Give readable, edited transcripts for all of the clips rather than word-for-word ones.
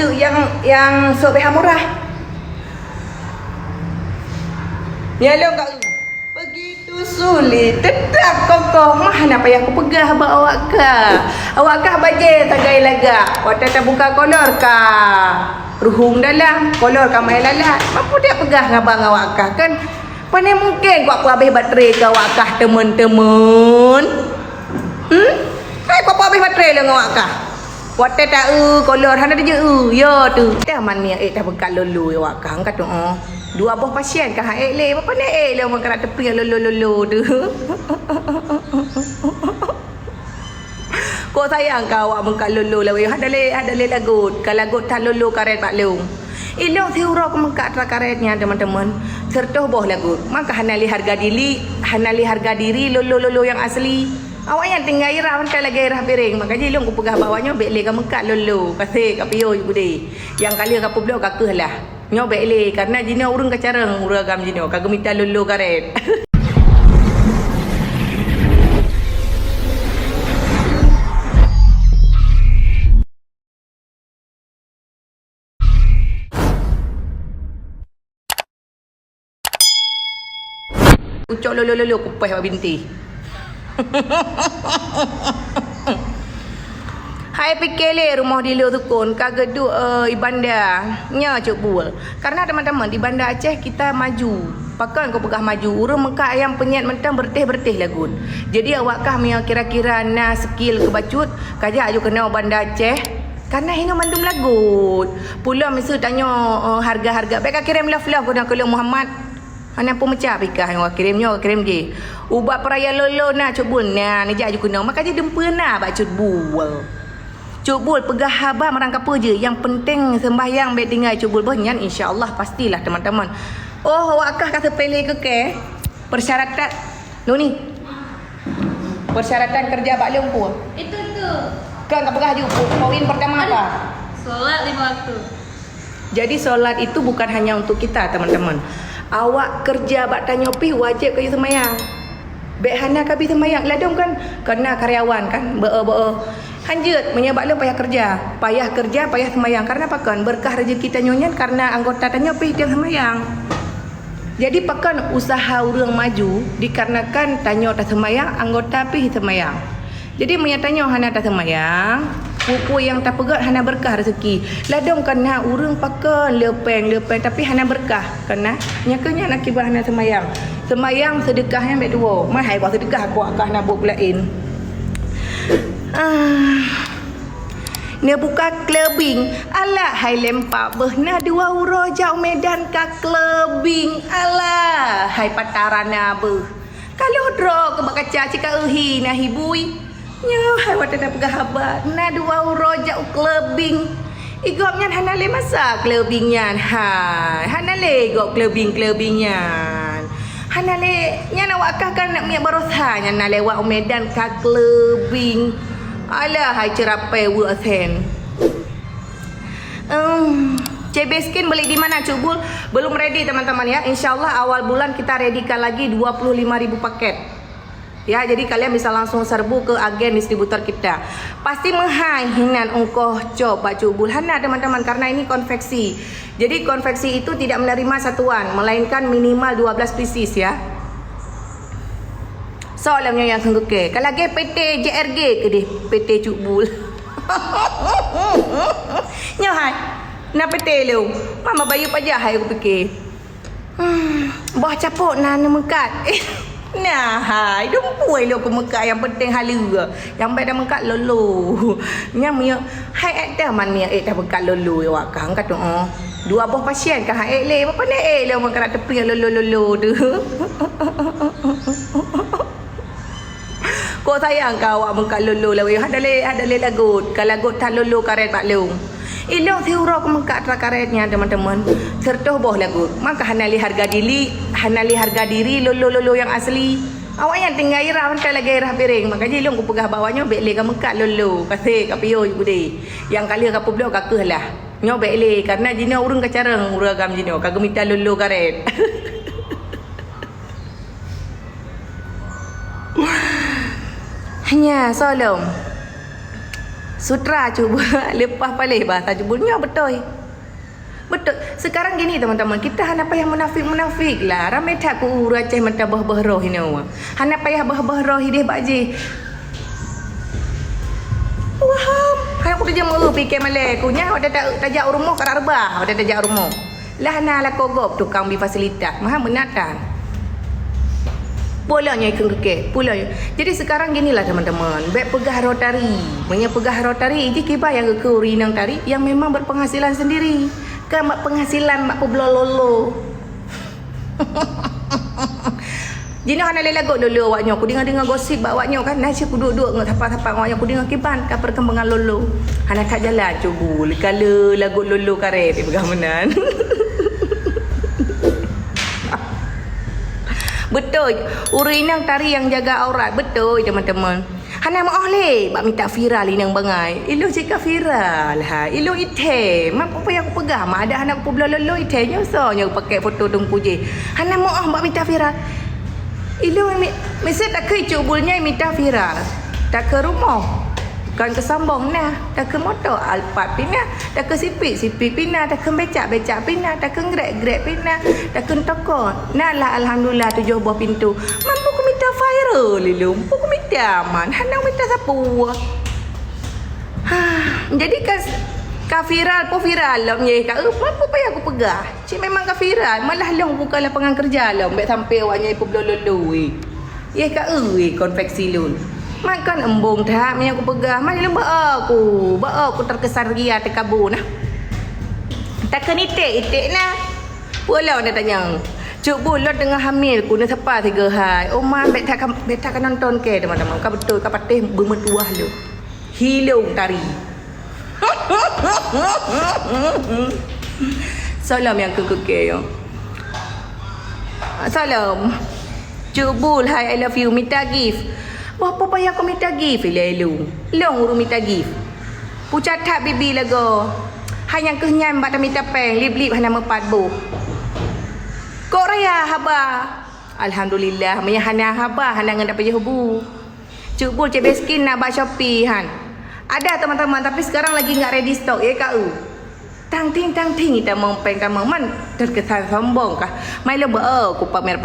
tu yang sok beham murah. Nyalong kat begitu sulit tetap kokoh mah nak payah aku pegah abang awak kah baje tagai laga waktu tak buka kolor kah ruhung dalam kolor kah main lalat mampu dia pegah ngabang awak kah kan pandai mungkin kau habis baterai ke awak kah teman-teman hai kau habis baterai lah awak kah waktu tak kolor hana dia yo tu dah mania dah bekal lulu awak kah angkat tu dua buah pasien kah le apa ni le orang kena tepi lolo tu kau sayang kau awak mengkal lolo lah ada le lagut kalau lagut tak lolo karet pak long ilong siura ke mengkat karetnya teman-teman serta boh lagut maka hanali harga diri lolo yang asli awak yang tinggal irah hantar lagi irah piring maka jilong ku pegah bawahnya bek le ke mengkat lolo kasih ka piyo bude yang kali ka publo ka lah nyobek le karena jina urang kacareng uragam jina kagem minta lulu karet ucok lulu kupas awak binti hai fikir le rumah di luar tukun kagedu ibanda nya cuk bul karena teman-teman di Bandar Aceh kita maju pakan kau pegah maju urang Mekah ayam penyet mentang bertih lagun jadi awakkah mia kira-kira na skill kebacut kajak aju kena Bandar Aceh karena hina mandum lagut pula mesti tanya harga-harga baik kirim love kau nak kalau Muhammad ana pun mecah pikah yang kirim je ubat peraya lolo na cuk bul nah ni aju kena maka je dempa na bak cut bul Cubul pegah habar merangkap apa je. Yang penting sembahyang baik tinggal cubul banyak insya-Allah pastilah teman-teman. Oh, awakkah kata pilih ke persyaratan ni. Persyaratan kerja Pak Long pun. Itu. Kan kau pegah juga poin pertama apa? Solat 5 waktu. Jadi solat itu bukan hanya untuk kita teman-teman. Awak kerja bak tanya pi wajib kau sembahyang. Baik hana kabi sembahyang. Ladong kan kena karyawan kan Hanjut menyebab lu payah kerja, payah sembahyang. Karena pakan berkah rezeki tanyonya karena anggota tanyo pi dia sembahyang. Jadi pakan usaha urang maju dikarenakan tanyo tak sembahyang, anggota pi sembahyang. Jadi menyatanya hana tak sembahyang, buku yang tak pegat hana berkah rezeki. Ladong kena urang pakan lepeng tapi hana berkah kena nyakanya nak kibah hana sembahyang. Sembahyang sedekahnya baik dua. Mahai buat sedekah aku akan nak buat pulain. Dia buka clubbing. Alah hai lempak behna 2 euro jauh Medan ka clubbing. Alah hai patarana beh. Kalau draw ke bak kaca cika euhi nah hibui. Nya hai wata dah pegah habat. Na 2 euro jauh clubbing. Igopnya hana le masa clubbingnya. Hai hana le gop clubbingnya. Hana le nya nak wakah kan nak miak barosanya na lewat Medan ka clubbing. Alah hai cerapai wuathen. CB Skin beli di mana cubul? Belum ready teman-teman ya. Insyaallah awal bulan kita readykan lagi 25.000 paket. Ya, jadi kalian bisa langsung serbu ke agen distributor kita. Pasti menghinan ongkoh coba cubul hana teman-teman karena ini konveksi. Jadi konveksi itu tidak menerima satuan, melainkan minimal 12 pieces ya. Soalnya yang sungguh ke. Kalau ke PT JRG ke deh, PT cubul. Nyohai. Nak PT lu. Mama bayu pajah hai aku fikir. Bah capok nan mengkat. Nah, hai dumpuai lu ke Mekah yang penting hala. Yang baik dah mengkat lolo. Nya mia hai dah man mia dah mengkat lolo awak kang kat tu. 2 buah pasien kah le apa ni le orang kena tepi lolo tu. Kau sayang kau awak mengkat lolo lah ada le lagut kalau lagut tak lolo karet pak long ilong siura ke mengkat karetnya teman-teman serta boh lagut maka hanali harga diri lolo yang asli awak yang tinggal irah hantar lagi irah piring maka jilong ku pegah bawahnya bek le ke mengkat lolo kasih ka piyo bude yang kali ka publo ka lah nyobek le karena jina urang kacareng uragam jina kagem minta lolo karet. Hanya Sutra cuba lepas balik bahasa jubulnya betul. Betul. Sekarang gini teman-teman, kita hanya payah munafik lah. Ramai tak ku Aceh macam bah roh ini orang. Hanya payah bah roh dia baji. Wah, hai aku dia mau fikir malai ku nya ada tajak rumah kat arbah, ada tajak rumah. Lah lah kogop tukang bi fasilitas. Maha menatang. Pulangnya ikut kekek. Pulangnya. Jadi sekarang ginilah teman-teman. Baik pegah rotari. Punya pegah rotari. Ini kibar yang ke urinang tari. Yang memang berpenghasilan sendiri. Kan mak penghasilan mak lolo. Jadi hana lagu lolo awaknya. Aku dengar gosip awaknya kan. Nasi aku duduk dengan tapak-tapak awaknya. Aku dengar kiban kan perkembangan lolo. Hana tak jalan cubu. Kala lagu lolo karet. Pegang menan. Betul. Urinang tari yang jaga aurat. Betul teman-teman. Hana maaf le, bak minta viral inang bangai. Ilo cakap viral ha. Ilo ite. Mak apa yang aku pegang? Mak ada anak aku belolo ite nya usahnya pakai foto tungku je. Hana maaf bak minta viral. Ilo mesti tak ke cubulnya minta viral. Tak ke rumah. Kan ke sambung nah, tak ke motor Alphard pindah, tak ke sipit pindah, tak ke becak pindah, tak ke grek pindah, tak ke toko. Nah lah alhamdulillah 7 buah pintu. Mampu ku minta viral lilu. Mampu ku minta man. Hanang minta sapu. Jadi ka viral viral lah nye ka. Mampu payah aku pegah. Cik memang ka viral. Malah long buka lapangan kerja lah. Mbak sampai awaknya ipu belolo ye ka konveksi lun. Makan embung tak yang aku pegang. Mana aku terkesan ria terkabur nah. Takkan itik nah. Pulau dia tanya. Cuk bulat dengan hamil ku nak siapa 3 hari. Oh mak bet tak nonton ke teman-teman. Kau betul kau patih bermetuah lu. Hilung tari. Salam yang ke yo. Salam. Cuk bul hai I love you minta gift. Apa payah aku minta gift lelu. Long urung minta gift. Pucat tak bibi lagu. Hanya kenyam bak minta peng lip hana mepat bu. Kok raya haba. Alhamdulillah maya hana haba hana ngan dapat hubu. Cuk bul cebes skin nak bak Shopee han. Ada teman-teman tapi sekarang lagi enggak ready stock ya kau. Tang ting kita mau peng kamu man terkesan sombong kah. Mai lo aku pamer.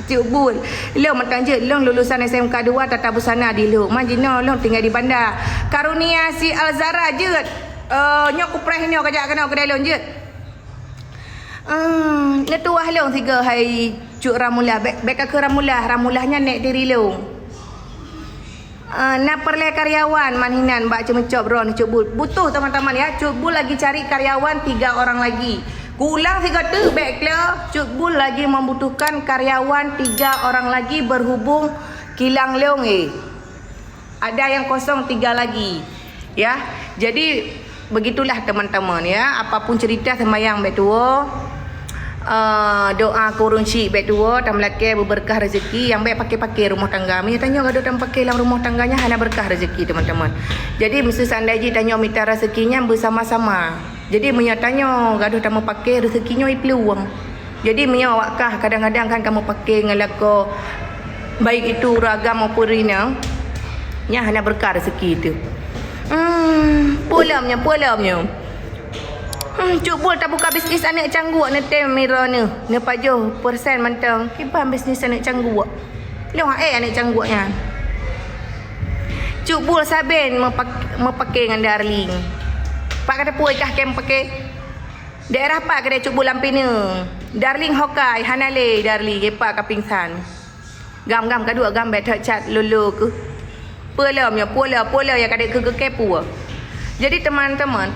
Cik Bul, lo matang je, lo lulusan SMK 2 tata busana di lo. Majino lo tinggal di bandar. Karunia si Alzara je. Nyok ku preh ni kajak kena kedai lo je. Netuah lo 3 hari cuk Ramulah. Beka ke Ramulahnya naik diri lo. Nak perle karyawan manhinan bak cemecop ron Cuk Bul. Butuh teman-teman ya. Cuk Bul lagi cari karyawan 3 orang lagi. Kulang 3 tu baiklah. Cuk Bul lagi membutuhkan karyawan 3 orang lagi berhubung kilang leong ada yang kosong 3 lagi. Ya. Jadi begitulah teman-teman ya. Apapun cerita sembahyang baik tua. Doa kurun syik baik tua tam laki berberkah rezeki yang baik pakai rumah tangga. Mia tanya gaduh tam pakai dalam rumah tangganya hana berkah rezeki teman-teman. Jadi mesti sandai tanya minta rezekinya bersama-sama. Jadi menyatanya gaduh tak mau pakai rezekinya peluang. Jadi menyawakah kadang-kadang kan kamu pakai ngelako baik itu ragam maupun rina nya hana berkah rezeki itu. Pulamnya. Cuk Bul tak buka bisnis anak cangguk ni tem mira ni. Ni pajo persen mentang. Kiban bisnis anak cangguk. Lo anak cangguknya. Cuk Bul saben mau pakai dengan Darling. Pak kata puai kah kem pakai. Daerah pak kata Cuk Bul Lampina. Darling Hokai Hanale Darling gepa ka pingsan. Gam kadua gam bet chat lulu ke. Pola yang kada ke kepu. Jadi teman-teman,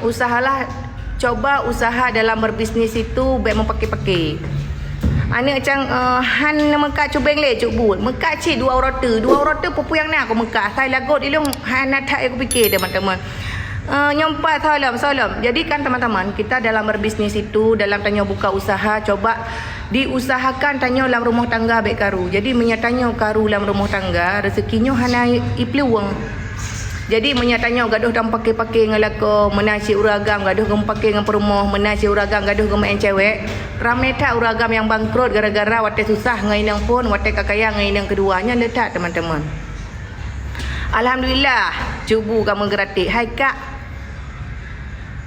coba usaha dalam berbisnis itu baik memakai-pakai. Anak macam han mekak cubeng le Cuk Bul. Mekak cik 2 rota pupu yang nak aku mekak. Saya lagut ilung han tak aku fikir teman-teman. Nyompat salam. Jadi kan teman-teman, kita dalam berbisnis itu, dalam tanya buka usaha, coba diusahakan tanya dalam rumah tangga baik karu. Jadi menyatanya karu dalam rumah tangga, rezekinya hana ipluang. Jadi menyatanya gaduh dan pakai-pakai ngelako menasi uragam, gaduh gem pakai dengan perumah menasi uragam, gaduh gem main cewek. Ramai tak uragam yang bangkrut gara-gara wate susah ngainang pun, wate kakaya ngainang keduanya letak teman-teman. Alhamdulillah. Cubu kamu geratik. Hai kak.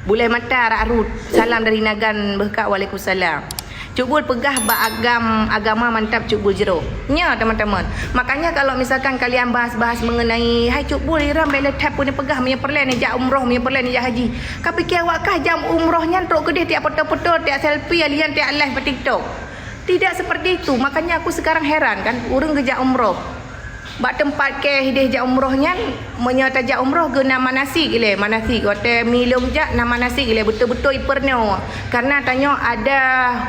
Boleh mata Ra'rud. Salam dari Nagan Berkat. Waalaikumsalam. Cubul pegah agama mantap cubul jeruk. Ya teman-teman. Makanya kalau misalkan kalian bahas-bahas mengenai hai cubul iram bela tap punya pegah punya perlen ni jak umrah punya perlen ni jak haji. Kau fikir awak kah jam umrahnya truk kedih tiap foto-foto tiap selfie alian tiap live pada TikTok. Tidak seperti itu. Makanya aku sekarang heran kan urang kerja umrah. Bak tempat ke hidih jak umrahnya menyata jak umrah ke nama nasi gile manasi kata milum jak nama nasi gile betul-betul iperno karena tanya ada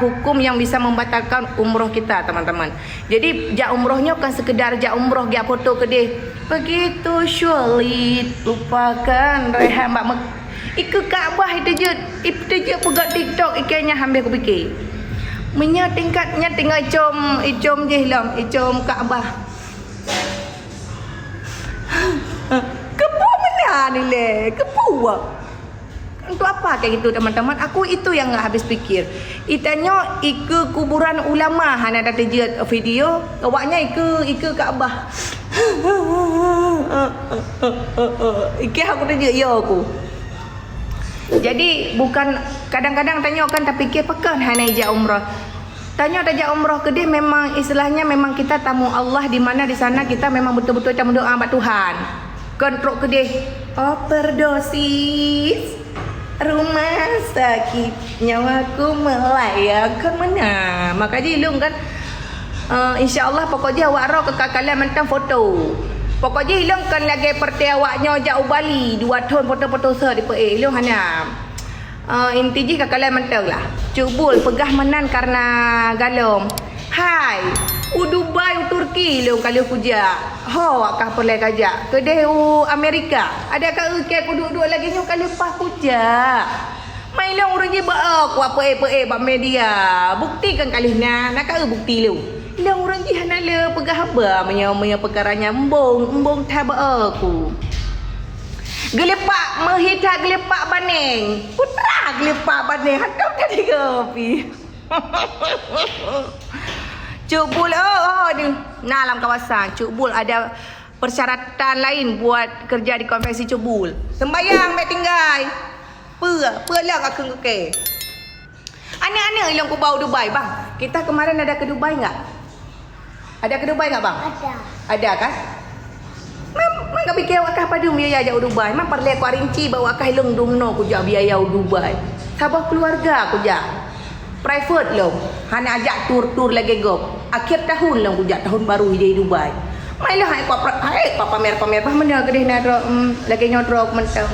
hukum yang bisa membatalkan umrah kita teman-teman. Jadi jak umrahnya bukan sekedar jak umrah dia foto ke dia begitu sulit lupakan rehat bak ikut Kaabah itu je pegang TikTok ikannya hampir aku fikir menya tingkatnya tinggal icom je hilang icom Kaabah. Kepu mana ni le? Kepu ah. Untuk apa kayak gitu teman-teman? Aku itu yang enggak habis fikir. Itanya ke kuburan ulama hana ada terjadi video. Awaknya ke Kaabah. Iki aku terjadi ya aku. Jadi bukan kadang-kadang tanya kan tak fikir pakan hana ijak umrah. Tanya tajak umrah ke dia memang istilahnya memang kita tamu Allah di mana di sana kita memang betul-betul kita berdoa kepada Tuhan. Kontrol ke dia. Overdosis. Rumah sakit nyawaku melayang ke mana. Makanya ilung kan insya-Allah pokoknya awak roh kekakalan mentang foto. Pokoknya ilung kan lagi perti awaknya jauh Bali 2 tahun foto-foto sah di pe ilung hana. Inti je kekalian mentang lah. Cubul pegah menan karena galom. Hai, Dubai, Turki lu kalau kuja. Ho, akah perle kaja. Kedai Amerika. Adakah ke duduk lagi nyu kalau pas kuja. Mai long urang je ba aku apa ba media. Buktikan kalihna. Nak bukti lu. Long urang je hanala pegah apa menya perkaranya embong tab aku. Gelepak menghitak gelepak baning. Putra gelepak baning. Hadap tadi kopi. Cubul ni dalam kawasan Cubul ada persyaratan lain buat kerja di konveksi Cubul. Sembayang mek tinggal. Pelang aku ke. Anak-anak yang ku bawa Dubai bang. Kita kemarin ada ke Dubai enggak? Ada ke Dubai enggak bang? Ada kan? Mang ka fikir awak kah pada biaya jauh Dubai. Mang perle ku rinci bawa kah long dumno ku jak biaya Dubai. Sabah keluarga ku jak. Private lo. Hana ajak tur lagi gop. Akhir tahun lah ku jak tahun baru di Dubai. Mailah hai pamer bah mana kedih nak lagi nyodro aku mentang.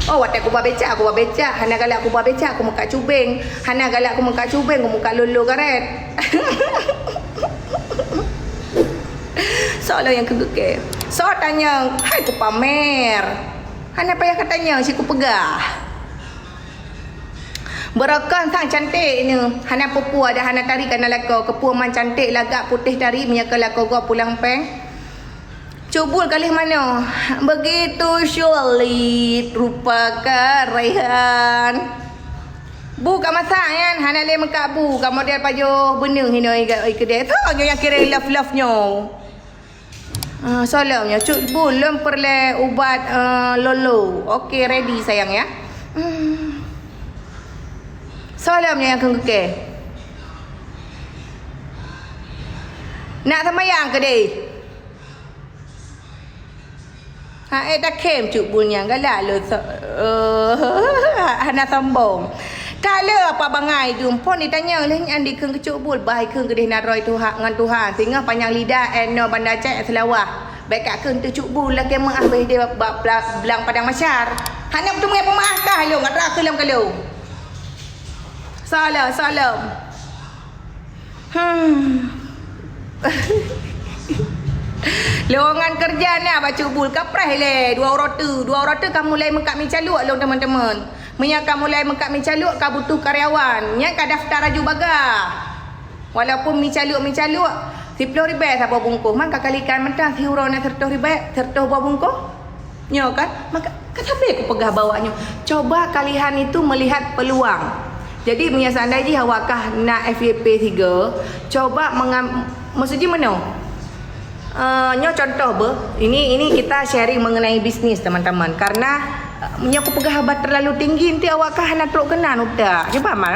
Oh watak aku baca hana galak aku baca aku muka cubeng. Hana galak aku muka cubeng aku muka lulu karet. Soalan yang kegeke. So tanya, hai ku pamer. Hana payah katanya si ku pegah. Berakan sang cantik ni. Hana pupu ada hana tarik kana lako kepu man cantik lagak putih tarik punya ke lako gua pulang peng. Cubul kali mana? Begitu sulit rupakan Raihan. Bu kat masak kan? Hana le mengkak bu kat model pajo benung hinoi kedai tu yang kira love-love-nya. Soalnya Cubul perle ubat lolo. Okey ready sayang ya. Soalnya yang kengke. Nak semayang ke dia? Dah kem Cubulnya galak lu. Hana sombong. Kalau apa bangai tu pun ditanya oleh andi keng Cubul baik keng kedih naroi Tuhan ngan Tuhan sehingga panjang lidah eno bandar Aceh selawah. Baik kat keng tu Cubul lah kemah abis dia belang padang masyar. Hana betul mengai pemaah dah lu ngara kelam kalau. Salam. Lowongan kerja ni apa Cubul kapres le 2 rota kamu mulai mengkat mencaluk lo teman-teman. Menyak kamu mulai mengkat mencaluk kau butuh karyawan. Nya ka daftar raju bagah. Walaupun mencaluk RM10,000 apa bungkus. Maka kalikan mentang hiuran RM100,000 serta buah bungkus. Nya kan? Maka sampai aku pegah bawanya. Coba kalian itu melihat peluang. Jadi seandainya awak kah nak FYP 3, coba maksudnya mana? Nyo contoh ini kita sharing mengenai bisnis teman-teman. Karena nyo aku pegah habat terlalu tinggi nanti awak kah nak teluk kenan udah. Coba mal.